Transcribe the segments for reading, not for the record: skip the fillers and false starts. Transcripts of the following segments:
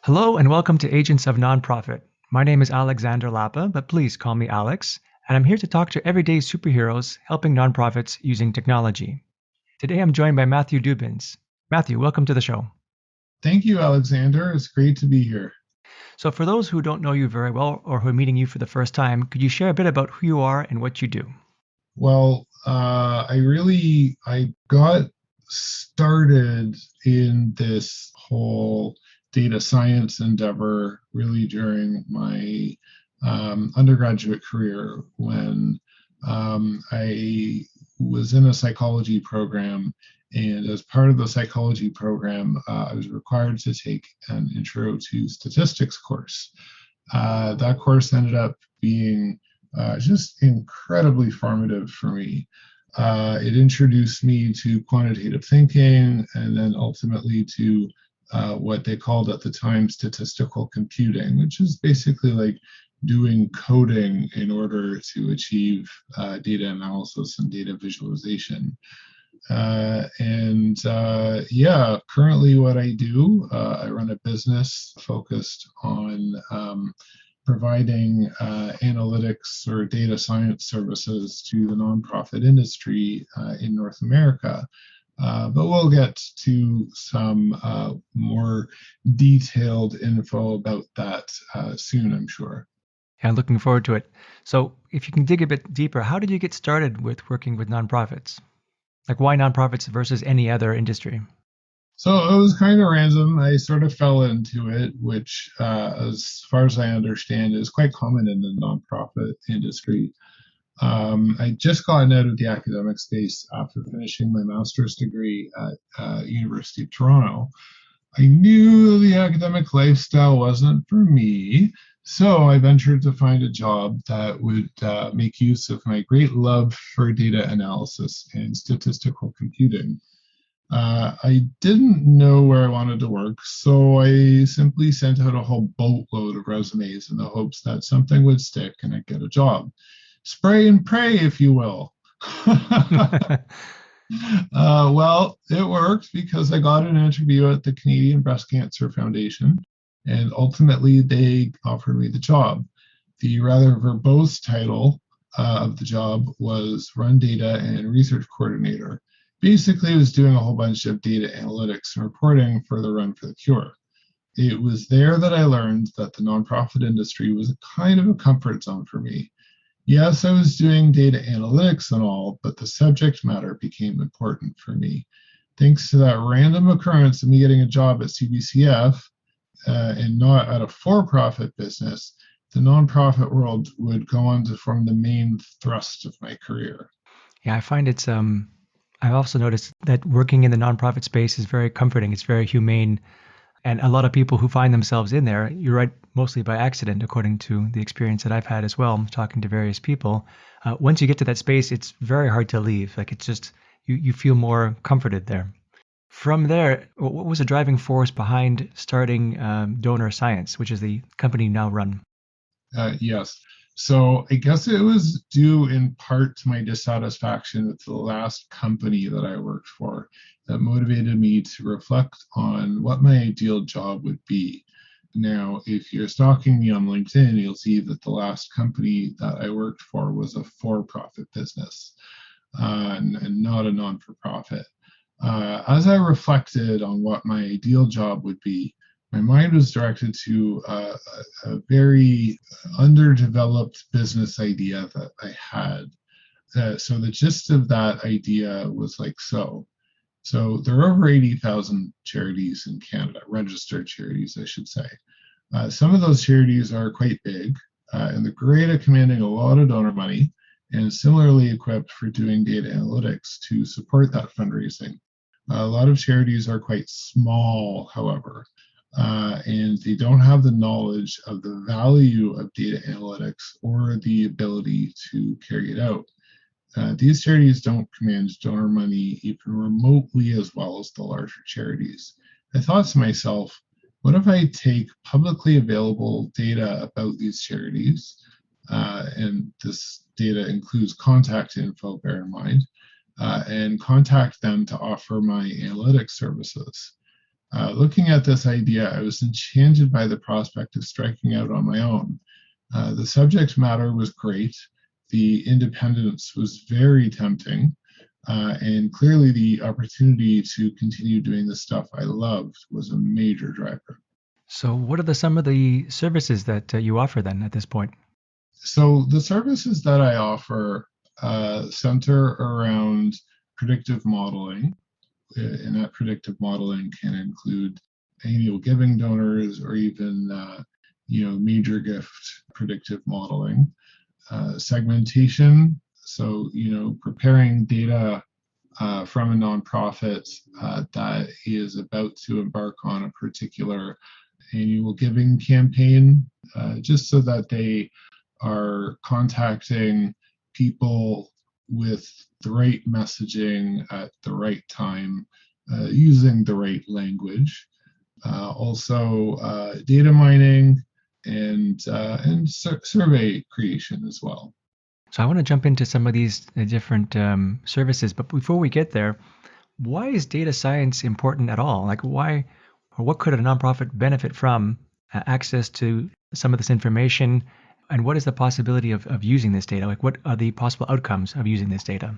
Hello and welcome to Agents of Nonprofit. My name is Alexander Lapa, but please call me Alex, and I'm here to talk to everyday superheroes helping nonprofits using technology. Today I'm joined by Matthew Dubins. Matthew, welcome to the show. Thank you, Alexander. It's great to be here. So, for those who don't know you very well or who are meeting you for the first time, could you share a bit about who you are and what you do? I got started in this whole data science endeavor really during my undergraduate career when I was in a psychology program. And as part of the psychology program, I was required to take an intro to statistics course. That course ended up being just incredibly formative for me. It introduced me to quantitative thinking and then ultimately to what they called at the time statistical computing, which is basically like doing coding in order to achieve data analysis and data visualization. Currently what I do, I run a business focused on providing analytics or data science services to the nonprofit industry in North America. But we'll get to some more detailed info about that soon, I'm sure. Yeah, I'm looking forward to it. So, if you can dig a bit deeper, how did you get started with working with nonprofits? Like, why nonprofits versus any other industry? So it was kind of random. I sort of fell into it, which, as far as I understand, is quite common in the nonprofit industry. I just gotten out of the academic space after finishing my master's degree at University of Toronto. I knew the academic lifestyle wasn't for me, so I ventured to find a job that would make use of my great love for data analysis and statistical computing. I didn't know where I wanted to work, so I simply sent out a whole boatload of resumes in the hopes that something would stick and I'd get a job. Spray and pray, if you will. It worked because I got an interview at the Canadian Breast Cancer Foundation, and ultimately they offered me the job. The rather verbose title of the job was Run Data and Research Coordinator. Basically, I was doing a whole bunch of data analytics and reporting for the Run for the Cure. It was there that I learned that the nonprofit industry was a kind of a comfort zone for me. Yes, I was doing data analytics and all, but the subject matter became important for me. Thanks to that random occurrence of me getting a job at CBCF and not at a for profit business, the nonprofit world would go on to form the main thrust of my career. Yeah, I find I've also noticed that working in the nonprofit space is very comforting. It's very humane. And a lot of people who find themselves in there, you're right, mostly by accident, according to the experience that I've had as well, talking to various people. Once you get to that space, it's very hard to leave. Like it's just, you feel more comforted there. From there, what was the driving force behind starting Donor Science, which is the company you now run? Yes. So I guess it was due in part to my dissatisfaction with the last company that I worked for that motivated me to reflect on what my ideal job would be. Now, if you're stalking me on LinkedIn, you'll see that the last company that I worked for was a for profit business and not a non for profit. As I reflected on what my ideal job would be, my mind was directed to a very underdeveloped business idea that I had. So the gist of that idea was like so. So there are over 80,000 charities in Canada, registered charities, I should say. Some of those charities are quite big, and they're great at commanding a lot of donor money and similarly equipped for doing data analytics to support that fundraising. A lot of charities are quite small, however, and they don't have the knowledge of the value of data analytics or the ability to carry it out. These charities don't command donor money even remotely as well as the larger charities. I thought to myself, what if I take publicly available data about these charities, and this data includes contact info, bear in mind, and contact them to offer my analytics services. Looking at this idea, I was enchanted by the prospect of striking out on my own. The subject matter was great, the independence was very tempting, and clearly the opportunity to continue doing the stuff I loved was a major driver. So, what are some of the services that you offer then at this point? So the services that I offer center around predictive modeling, and that predictive modeling can include annual giving donors or even major gift predictive modeling, segmentation. So preparing data from a nonprofit that is about to embark on a particular annual giving campaign, just so that they are contacting people with the right messaging at the right time, using the right language. Also, data mining and survey creation as well. So, I want to jump into some of these different services, but before we get there, why is data science important at all? Like, why or what could a nonprofit benefit from access to some of this information? And what is the possibility of using this data? Like, what are the possible outcomes of using this data?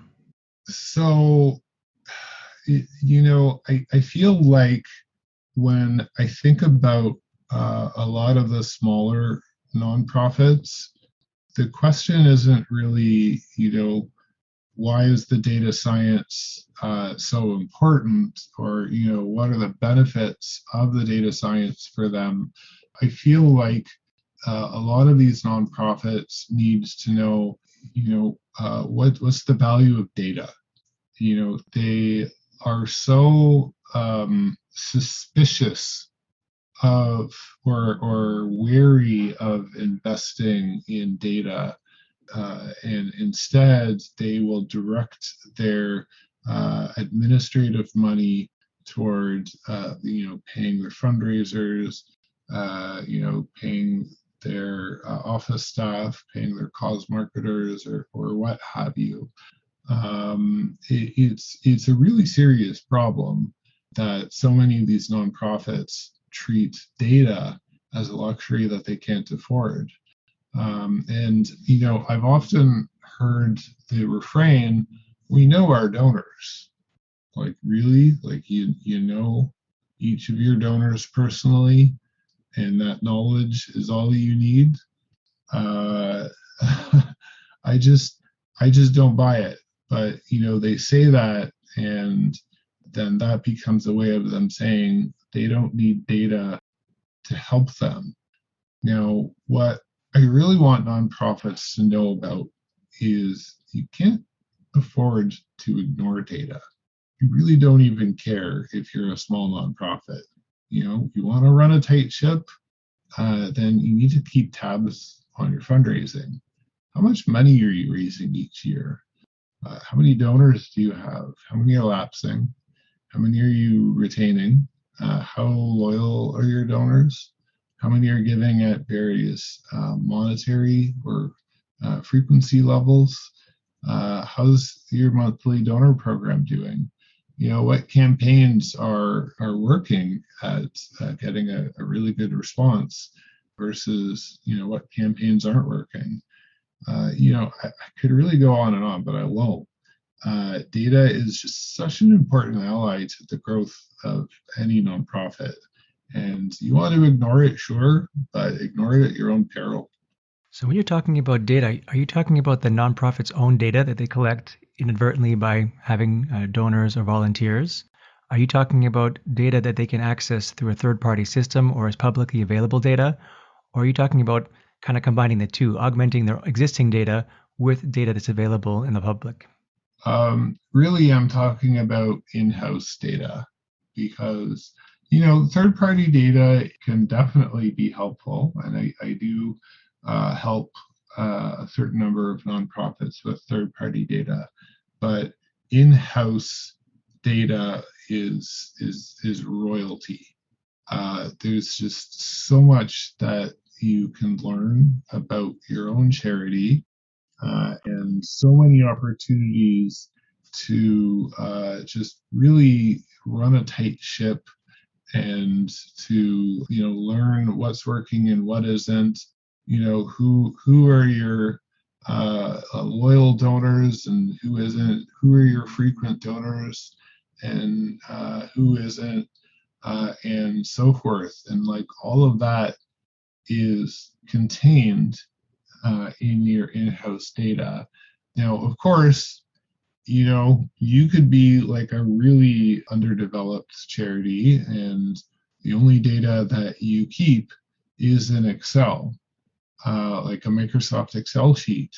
So, I feel like when I think about a lot of the smaller nonprofits, the question isn't really, why is the data science so important, or what are the benefits of the data science for them. I feel like a lot of these nonprofits needs to know, what's the value of data. They are so suspicious of or wary of investing in data, and instead they will direct their administrative money toward paying their fundraisers, paying their office staff, paying their cause marketers, or what have you. It's a really serious problem that so many of these nonprofits treat data as a luxury that they can't afford. And I've often heard the refrain, "We know our donors." Like, really? Like, you know each of your donors personally, and that knowledge is all you need? Uh, I just I just don't buy it. But they say that, and then that becomes a way of them saying they don't need data to help them. Now, what I really want nonprofits to know about is you can't afford to ignore data. You really don't even care if you're a small nonprofit. You want to run a tight ship, then you need to keep tabs on your fundraising. How much money are you raising each year? How many donors do you have? How many are lapsing? How many are you retaining? How loyal are your donors? How many are giving at various monetary or frequency levels? How's your monthly donor program doing? What campaigns are working at getting a really good response versus what campaigns aren't working. I could really go on and on, but I won't. Data is just such an important ally to the growth of any nonprofit. And you want to ignore it, sure, but ignore it at your own peril. So, when you're talking about data, are you talking about the nonprofit's own data that they collect inadvertently by having donors or volunteers? Are you talking about data that they can access through a third party system or as publicly available data? Or are you talking about kind of combining the two, augmenting their existing data with data that's available in the public? Really, I'm talking about in-house data because, third-party data can definitely be helpful, and I do help a certain number of nonprofits with third-party data, but in-house data is royalty. There's just so much that you can learn about your own charity, and so many opportunities to just really run a tight ship and to learn what's working and what isn't. Who are your loyal donors and who isn't, who are your frequent donors and who isn't, and so forth. And like all of that is contained in your in-house data. Now, of course, you could be like a really underdeveloped charity and the only data that you keep is in Excel, like a Microsoft Excel sheet.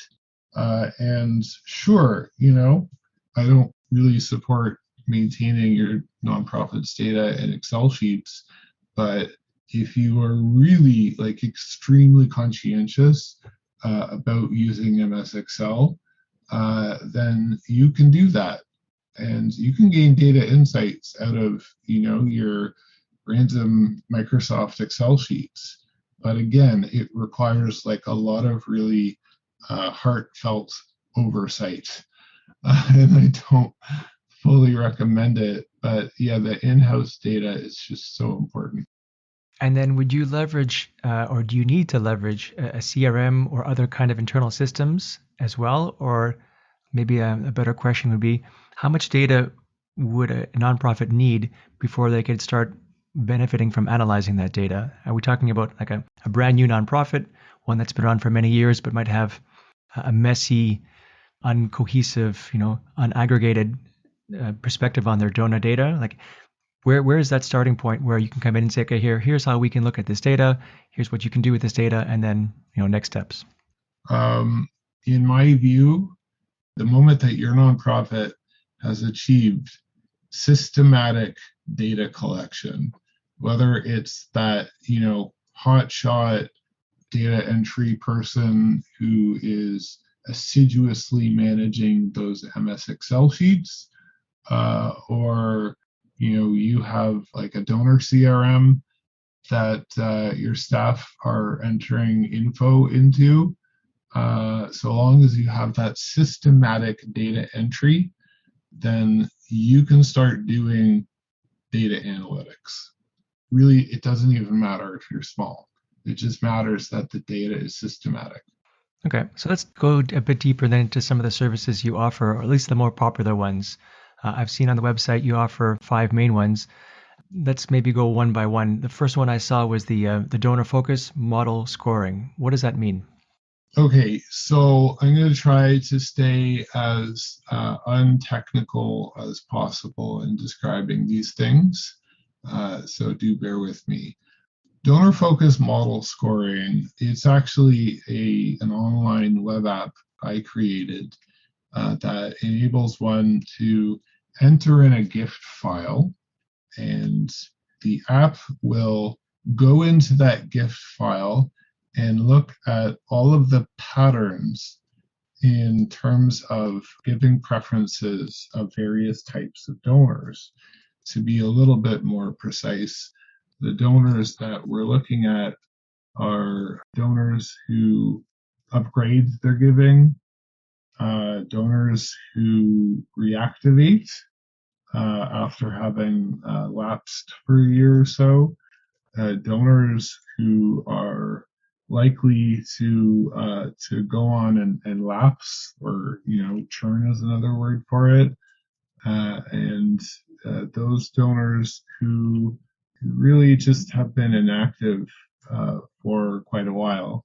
And sure, I don't really support maintaining your nonprofit's data in Excel sheets, but if you are really like extremely conscientious about using MS Excel, then you can do that, and you can gain data insights out of your random Microsoft Excel sheets. But again, it requires like a lot of really heartfelt oversight, and I don't fully recommend it. But yeah, the in-house data is just so important. And then would you leverage, or do you need to leverage a CRM or other kind of internal systems as well? Or maybe a better question would be, how much data would a nonprofit need before they could start benefiting from analyzing that data? Are we talking about like a brand new nonprofit, one that's been around for many years, but might have a messy, uncohesive, unaggregated perspective on their donor data? Like, where is that starting point where you can come in and say, okay, here's how we can look at this data, here's what you can do with this data, and then next steps? In my view, the moment that your nonprofit has achieved systematic data collection, whether it's that hotshot data entry person who is assiduously managing those MS Excel sheets, or you have like a donor CRM that your staff are entering info into. So long as you have that systematic data entry, then you can start doing data analytics. Really, it doesn't even matter if you're small. It just matters that the data is systematic. Okay, so let's go a bit deeper then into some of the services you offer, or at least the more popular ones. I've seen on the website you offer 5 main ones. Let's maybe go one by one. The first one I saw was the donor focus model scoring. What does that mean? Okay, so I'm going to try to stay as untechnical as possible in describing these things. So do bear with me. Donor focus model scoring, it's actually an online web app I created that enables one to enter in a gift file, and the app will go into that gift file and look at all of the patterns in terms of giving preferences of various types of donors. To be a little bit more precise, the donors that we're looking at are donors who upgrade their giving, donors who reactivate after having lapsed for a year or so, donors who are likely to go on and lapse, or churn is another word for it, and those donors who really just have been inactive for quite a while.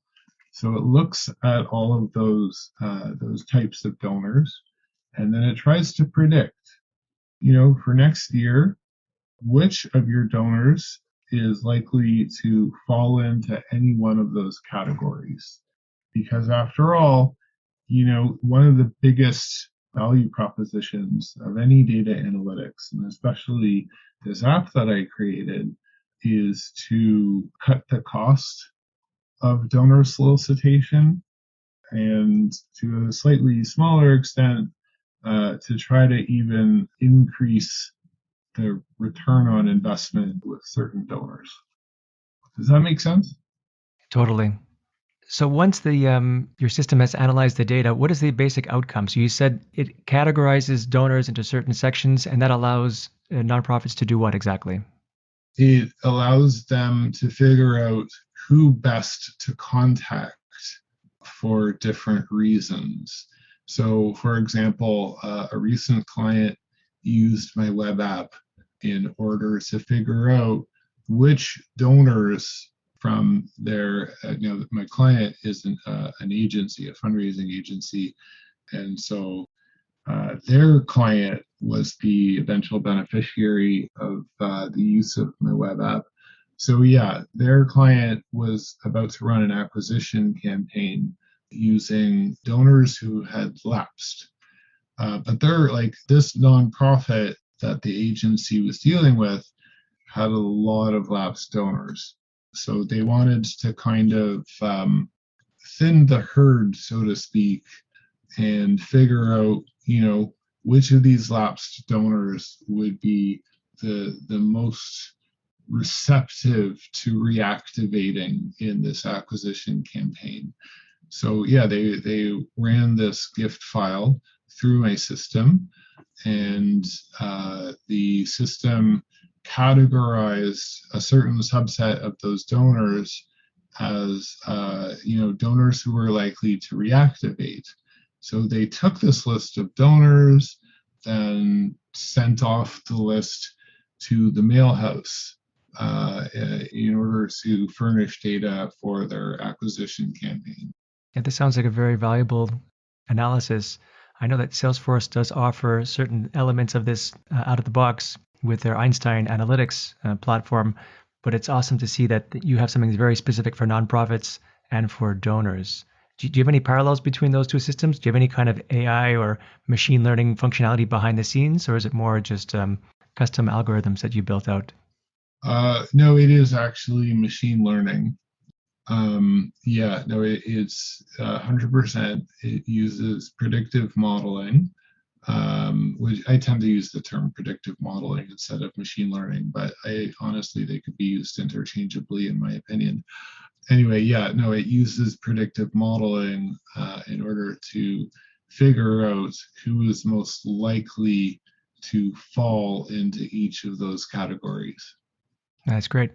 So it looks at all of those types of donors, and then it tries to predict, for next year, which of your donors is likely to fall into any one of those categories. Because after all, one of the biggest value propositions of any data analytics, and especially this app that I created, is to cut the cost of donor solicitation, and to a slightly smaller extent, to try to even increase the return on investment with certain donors. Does that make sense? Totally. So once the your system has analyzed the data, what is the basic outcome? So you said it categorizes donors into certain sections, and that allows nonprofits to do what exactly? it allows them to figure out who best to contact for different reasons. So, for example, a recent client used my web app in order to figure out which donors from their, my client is an agency, a fundraising agency, and so their client was the eventual beneficiary of the use of my web app. So, yeah, their client was about to run an acquisition campaign using donors who had lapsed. But they're like this nonprofit that the agency was dealing with had a lot of lapsed donors. So they wanted to kind of thin the herd, so to speak, and figure out, which of these lapsed donors would be the most receptive to reactivating in this acquisition campaign. So yeah, they ran this gift file through my system, and the system categorized a certain subset of those donors as donors who were likely to reactivate. So they took this list of donors, then sent off the list to the mailhouse in order to furnish data for their acquisition campaign. Yeah, this sounds like a very valuable analysis. I know that Salesforce does offer certain elements of this out of the box with their Einstein Analytics platform, but it's awesome to see that you have something very specific for nonprofits and for donors. Do you have any parallels between those two systems? Do you have any kind of AI or machine learning functionality behind the scenes, or is it more just custom algorithms that you built out? No, it is actually machine learning. Yeah, no, it's 100%. It uses predictive modeling, which I tend to use the term predictive modeling instead of machine learning, but I honestly, they could be used interchangeably, in my opinion. Anyway, yeah, no, it uses predictive modeling in order to figure out who is most likely to fall into each of those categories. That's great.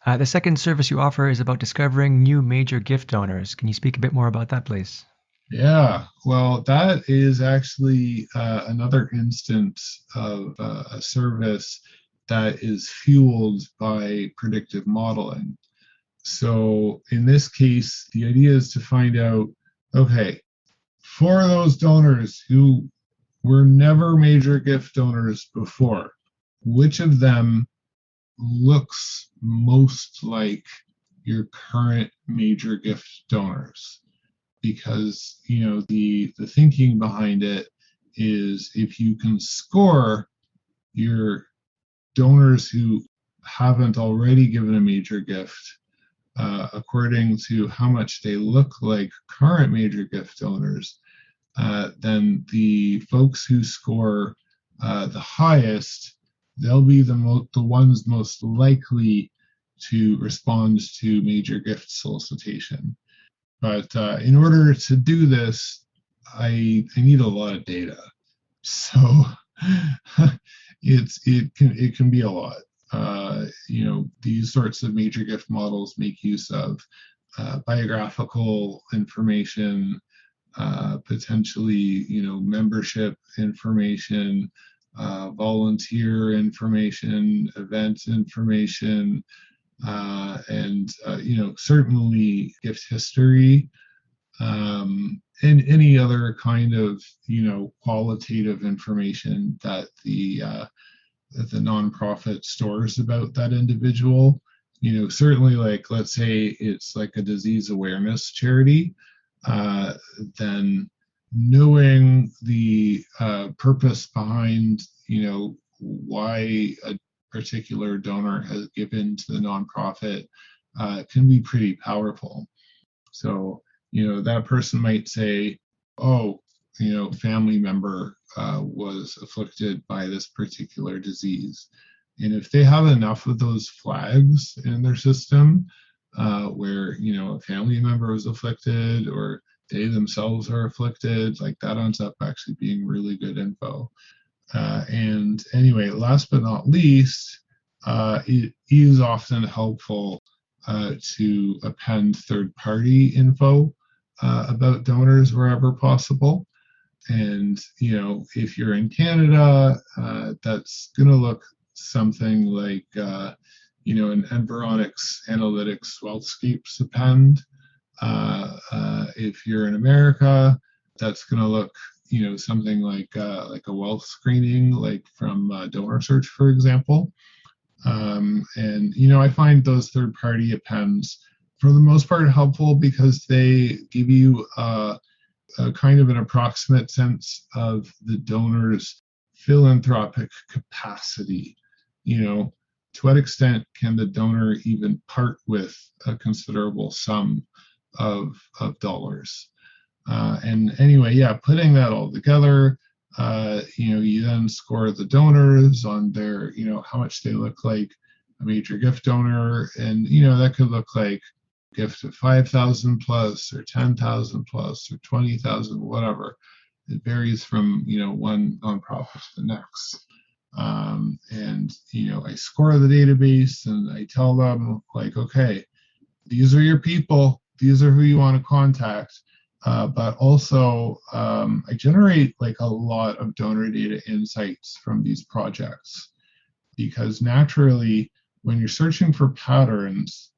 The second service you offer is about discovering new major gift donors. Can you speak a bit more about that, please? Yeah, well, that is actually another instance of a service that is fueled by predictive modeling. So in this case, the idea is to find out, okay, for those donors who were never major gift donors before, which of them looks most like your current major gift donors? Because the thinking behind it is if you can score your donors who haven't already given a major gift according to how much they look like current major gift donors, then the folks who score the highest, they'll be the ones most likely to respond to major gift solicitation. But in order to do this, I need a lot of data. So it can be a lot. These sorts of major gift models make use of biographical information, potentially membership information, volunteer information, event information, and certainly gift history, and any other kind of qualitative information that the nonprofit stores about that individual. Certainly, like, let's say it's like a disease awareness charity, uh, then knowing the purpose behind why a particular donor has given to the nonprofit can be pretty powerful. So, that person might say, oh, family member was afflicted by this particular disease. And if they have enough of those flags in their system, where, a family member was afflicted or they themselves are afflicted, like that ends up actually being really good info. And anyway, last but not least, it is often helpful to append third-party info about donors wherever possible. And, if you're in Canada, that's going to look something like, an Environics Analytics Wealthscapes append. If you're in America, that's going to look, something like a wealth screening, like from Donor Search, for example. And I find those third-party appends, for the most part, helpful because they give you a kind of an approximate sense of the donor's philanthropic capacity. To what extent can the donor even part with a considerable sum of dollars? And anyway, yeah, putting that all together, you then score the donors on their, how much they look like a major gift donor. And, that could look like gift of 5,000 plus or 10,000 plus or 20,000, whatever. It varies from, one nonprofit to the next. And, I score the database and I tell them like, okay, these are your people. These are who you want to contact. But also, I generate like a lot of donor data insights from these projects because naturally, when you're searching for patterns,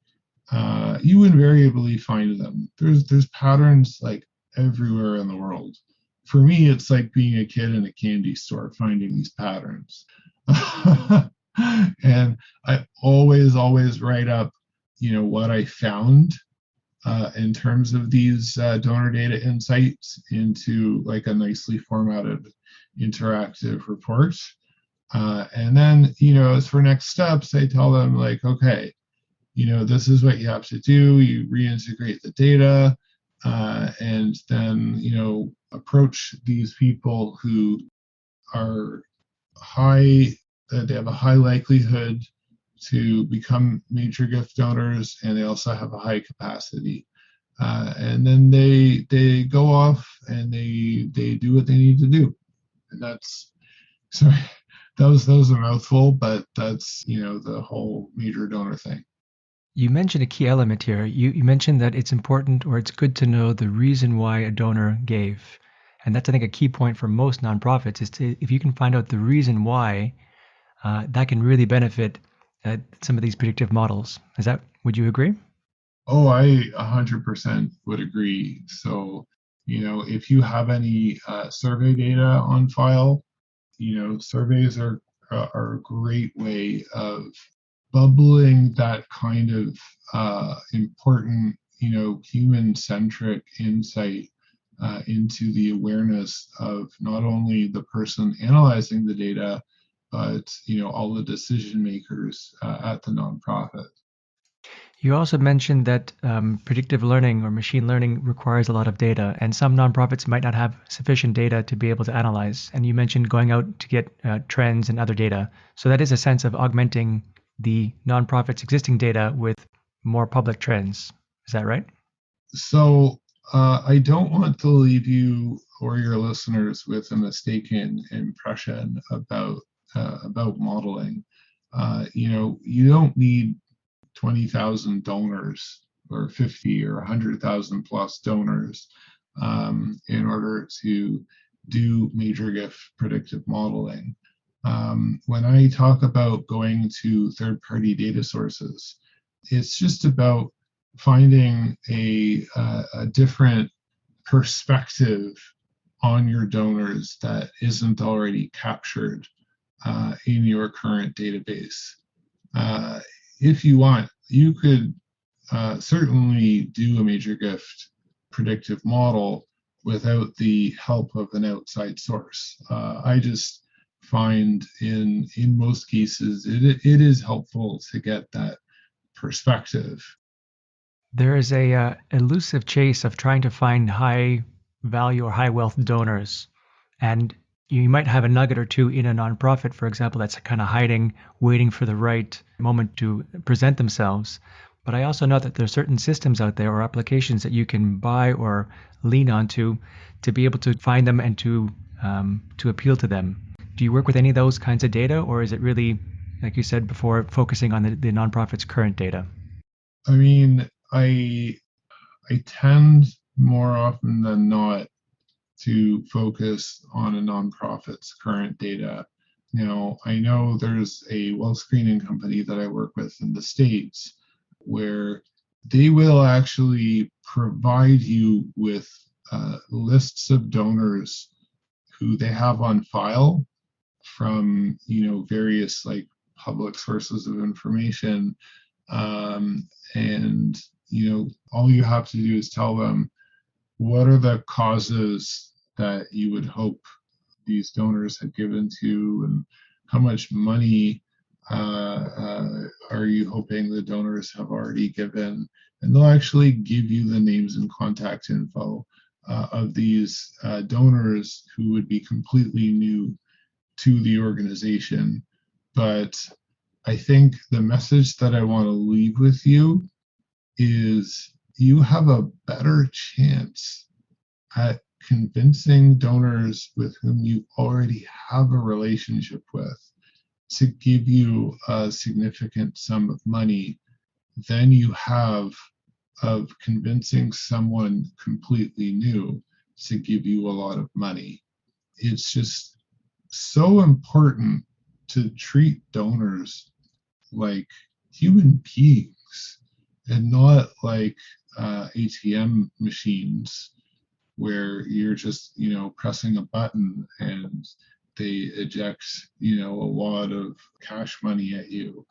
you invariably find them. There's patterns like everywhere in the world. For me, it's like being a kid in a candy store finding these patterns. And I always write up, what I found in terms of these donor data insights into like a nicely formatted interactive report. And then, as for next steps, I tell them like, okay, this is what you have to do. You reintegrate the data and then, approach these people who are they have a high likelihood to become major gift donors, and they also have a high capacity. And then they go off and they do what they need to do. And that's, sorry, that was a mouthful, but that's, the whole major donor thing. You mentioned a key element here. You mentioned that it's important or it's good to know the reason why a donor gave. And that's, I think, a key point for most nonprofits is if you can find out the reason why, that can really benefit some of these predictive models. Would you agree? Oh, I 100% would agree. So, if you have any survey data on file, surveys are a great way of bubbling that kind of important, human-centric insight into the awareness of not only the person analyzing the data, but all the decision makers at the nonprofit. You also mentioned that predictive learning or machine learning requires a lot of data, and some nonprofits might not have sufficient data to be able to analyze. And you mentioned going out to get trends and other data. So that is a sense of augmenting the nonprofit's existing data with more public trends. Is that right? So I don't want to leave you or your listeners with a mistaken impression about modeling. You don't need 20,000 donors or 50 or 100,000 plus donors in order to do major gift predictive modeling. When I talk about going to third-party data sources, it's just about finding a different perspective on your donors that isn't already captured in your current database. If you want, you could certainly do a major gift predictive model without the help of an outside source. I just find in most cases it is helpful to get that perspective. There is a elusive chase of trying to find high value or high wealth donors. And you might have a nugget or two in a nonprofit, for example, that's kind of hiding, waiting for the right moment to present themselves. But I also know that there are certain systems out there or applications that you can buy or lean onto to be able to find them and to appeal to them. Do you work with any of those kinds of data, or is it really like you said before, focusing on the nonprofit's current data? I mean, I tend more often than not to focus on a nonprofit's current data. Now, I know there's a well screening company that I work with in the States where they will actually provide you with lists of donors who they have on file from various like public sources of information, and all you have to do is tell them what are the causes that you would hope these donors had given to, and how much money are you hoping the donors have already given? And they'll actually give you the names and contact info of these donors who would be completely new to the organization. But I think the message that I want to leave with you is you have a better chance at convincing donors with whom you already have a relationship with to give you a significant sum of money than you have of convincing someone completely new to give you a lot of money. It's just so important to treat donors like human beings and not like ATM machines where you're just pressing a button and they eject a lot of cash money at you.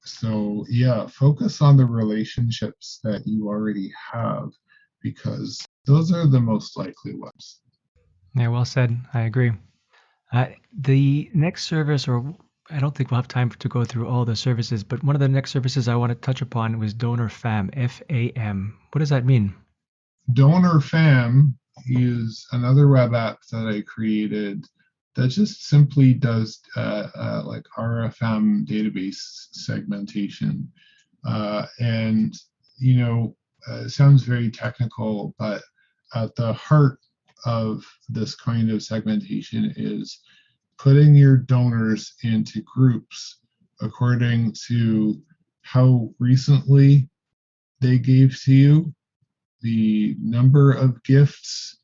So yeah, focus on the relationships that you already have because those are the most likely ones. Yeah, well said. I agree. The next service, or I don't think we'll have time to go through all the services, but one of the next services I want to touch upon was Donor FAM, FAM. What does that mean? Donor Fam is another web app that I created that just simply does like RFM database segmentation. And, it sounds very technical, but at the heart of this kind of segmentation is putting your donors into groups according to how recently they gave to you, the number of gifts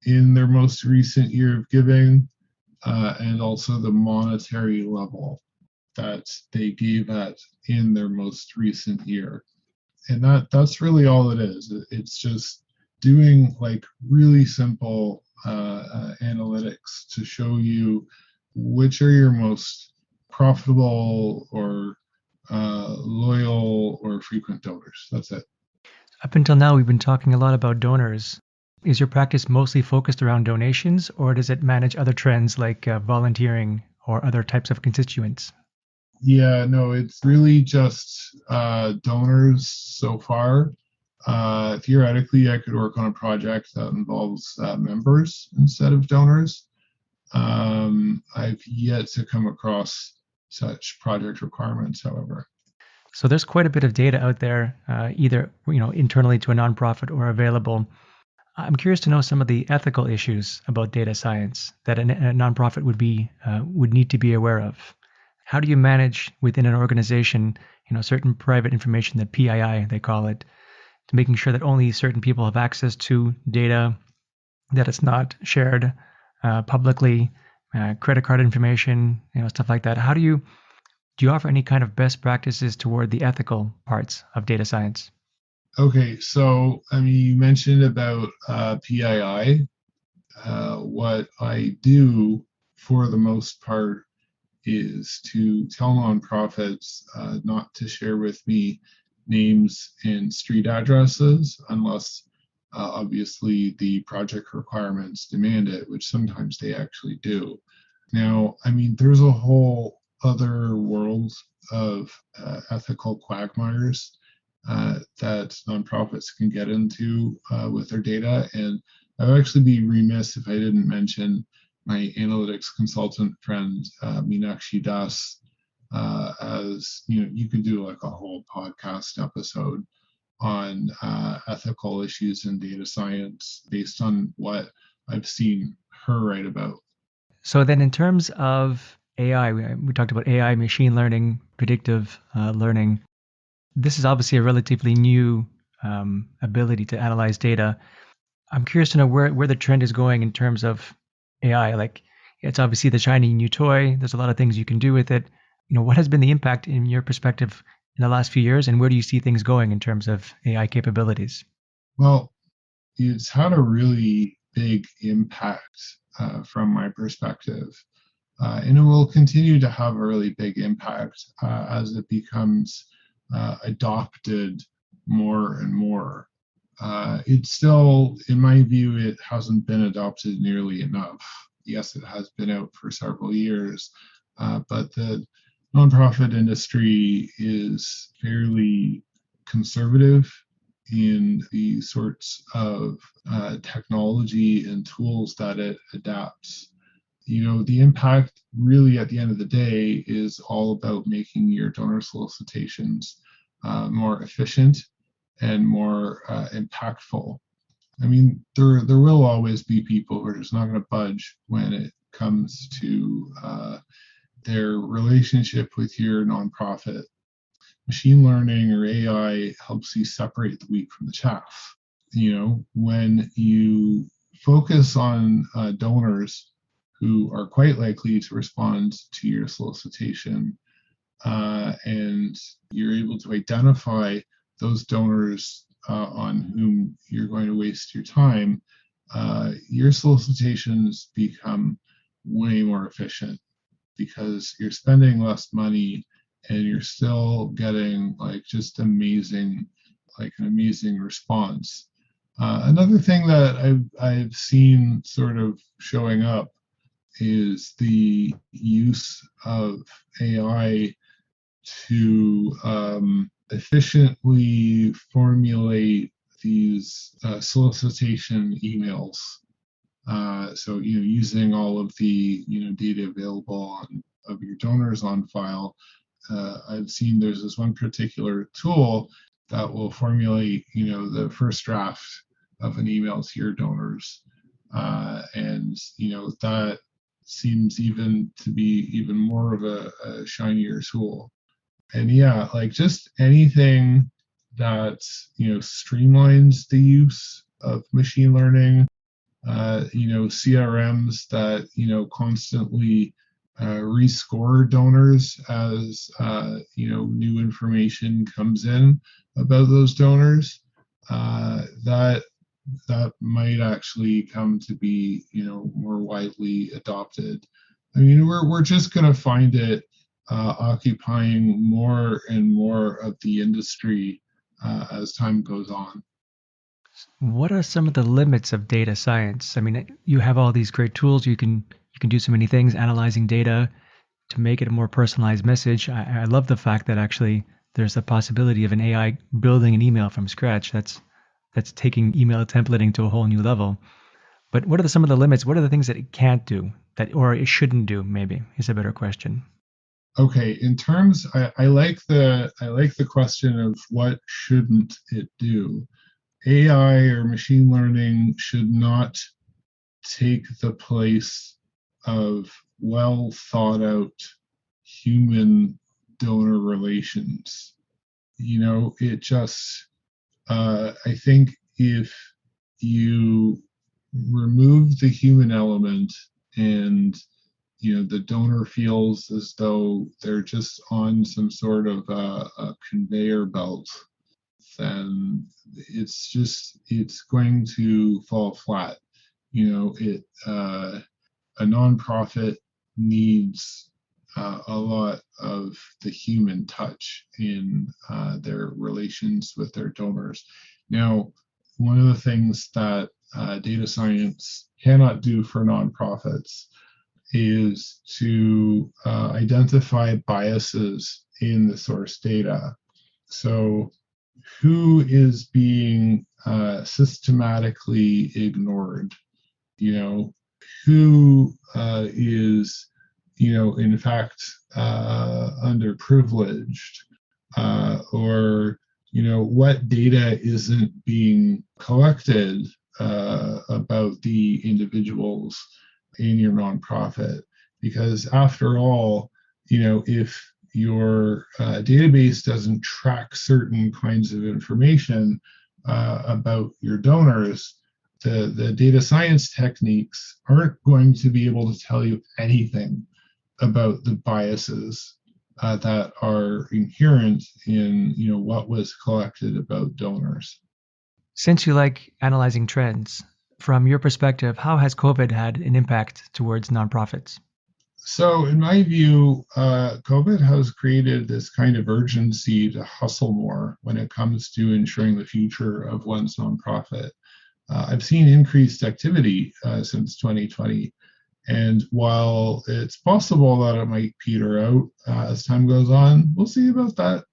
in their most recent year of giving, and also the monetary level that they gave at in their most recent year. And that's really all it is. It's just doing like really simple analytics to show you which are your most profitable or loyal or frequent donors. That's it. Up until now, we've been talking a lot about donors. Is your practice mostly focused around donations, or does it manage other trends like volunteering or other types of constituents? Yeah, no, it's really just donors so far. Theoretically, I could work on a project that involves members instead of donors. I've yet to come across such project requirements, however. So there's quite a bit of data out there, either internally to a nonprofit or available. I'm curious to know some of the ethical issues about data science that a nonprofit would need to be aware of. How do you manage within an organization, certain private information, the PII they call it, to making sure that only certain people have access to data, that it's not shared publicly, credit card information, stuff like that. Do you offer any kind of best practices toward the ethical parts of data science? Okay, so I mean, you mentioned about PII. What I do for the most part is to tell nonprofits not to share with me names and street addresses unless obviously the project requirements demand it, which sometimes they actually do. Now, I mean, there's a whole other world of ethical quagmires that nonprofits can get into with their data. And I would actually be remiss if I didn't mention my analytics consultant friend, Meenakshi Das, as you could do like a whole podcast episode on ethical issues in data science based on what I've seen her write about. So then, in terms of AI. We talked about AI, machine learning, predictive learning. This is obviously a relatively new ability to analyze data. I'm curious to know where the trend is going in terms of AI. Like, it's obviously the shiny new toy. There's a lot of things you can do with it. What has been the impact in your perspective in the last few years, and where do you see things going in terms of AI capabilities? Well, it's had a really big impact from my perspective. And it will continue to have a really big impact as it becomes adopted more and more. It's still, in my view, it hasn't been adopted nearly enough. Yes, it has been out for several years, but the nonprofit industry is fairly conservative in the sorts of technology and tools that it adapts. The impact really at the end of the day is all about making your donor solicitations more efficient and more impactful. I mean, there will always be people who are just not going to budge when it comes to their relationship with your nonprofit. Machine learning or AI helps you separate the wheat from the chaff. When you focus on donors who are quite likely to respond to your solicitation, and you're able to identify those donors on whom you're going to waste your time, your solicitations become way more efficient because you're spending less money and you're still getting just an amazing response. Another thing that I've seen sort of showing up is the use of AI to efficiently formulate these solicitation emails. So using all of the data available of your donors on file, I've seen there's this one particular tool that will formulate the first draft of an email to your donors, and that seems even to be even more of a shinier tool. And yeah, just anything that streamlines the use of machine learning, CRMs that constantly rescore donors as new information comes in about those donors. That might actually come to be more widely adopted. I mean, we're just going to find it occupying more and more of the industry as time goes on. What are some of the limits of data science? I mean, you have all these great tools. You can do so many things, analyzing data to make it a more personalized message. I love the fact that actually there's a possibility of an AI building an email from scratch. That's taking email templating to a whole new level. But what are some of the limits? What are the things that it can't do that, or it shouldn't do? Maybe is a better question. Okay, in terms, I like the question of what shouldn't it do. AI or machine learning should not take the place of well thought out human donor relations. It just, I think if you remove the human element and the donor feels as though they're just on some sort of a conveyor belt, then it's going to fall flat. A nonprofit needs a lot of the human touch in their relations with their donors. Now, one of the things that data science cannot do for nonprofits is to identify biases in the source data. So, who is being systematically ignored? Who is, in fact, underprivileged, or what data isn't being collected about the individuals in your nonprofit. because after all, if your database doesn't track certain kinds of information about your donors, the data science techniques aren't going to be able to tell you anything about the biases that are inherent in what was collected about donors. Since you like analyzing trends, from your perspective, how has COVID had an impact towards nonprofits? So, in my view, COVID has created this kind of urgency to hustle more when it comes to ensuring the future of one's nonprofit. I've seen increased activity since 2020. And while it's possible that it might peter out as time goes on, we'll see about that.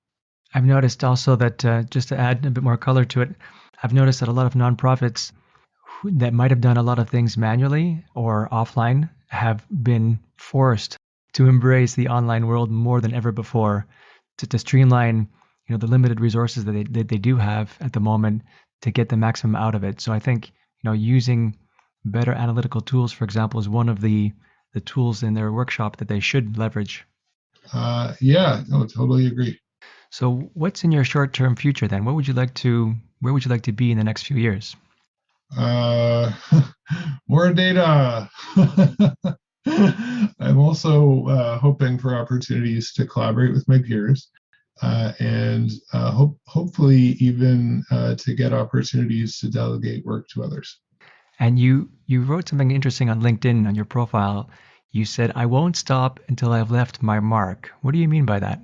I've noticed also that, just to add a bit more color to it, I've noticed that a lot of nonprofits that might have done a lot of things manually or offline have been forced to embrace the online world more than ever before to streamline, the limited resources that they do have at the moment to get the maximum out of it. So I think, using better analytical tools, for example, is one of the tools in their workshop that they should leverage. Yeah, no, totally agree. So what's in your short-term future then? Where would you like to be in the next few years? Uh, More data. I'm also hoping for opportunities to collaborate with my peers and hopefully even to get opportunities to delegate work to others. And you wrote something interesting on LinkedIn on your profile. You said, "I won't stop until I've left my mark." What do you mean by that?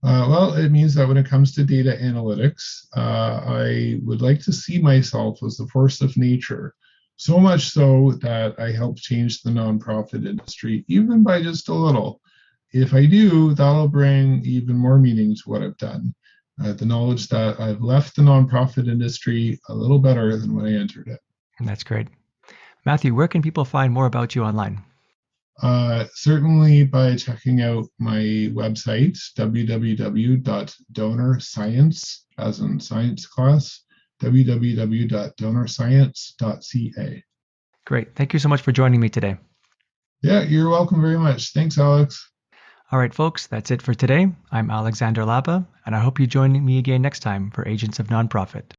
Well, it means that when it comes to data analytics, I would like to see myself as the force of nature, so much so that I help change the nonprofit industry, even by just a little. If I do, that'll bring even more meaning to what I've done. The knowledge that I've left the nonprofit industry a little better than when I entered it. That's great. Matthew, where can people find more about you online? Certainly by checking out my website, www.donorscience, as in science class, www.donorscience.ca. Great. Thank you so much for joining me today. Yeah, you're welcome very much. Thanks, Alex. All right, folks, that's it for today. I'm Alexander Lapa, and I hope you join me again next time for Agents of Nonprofit.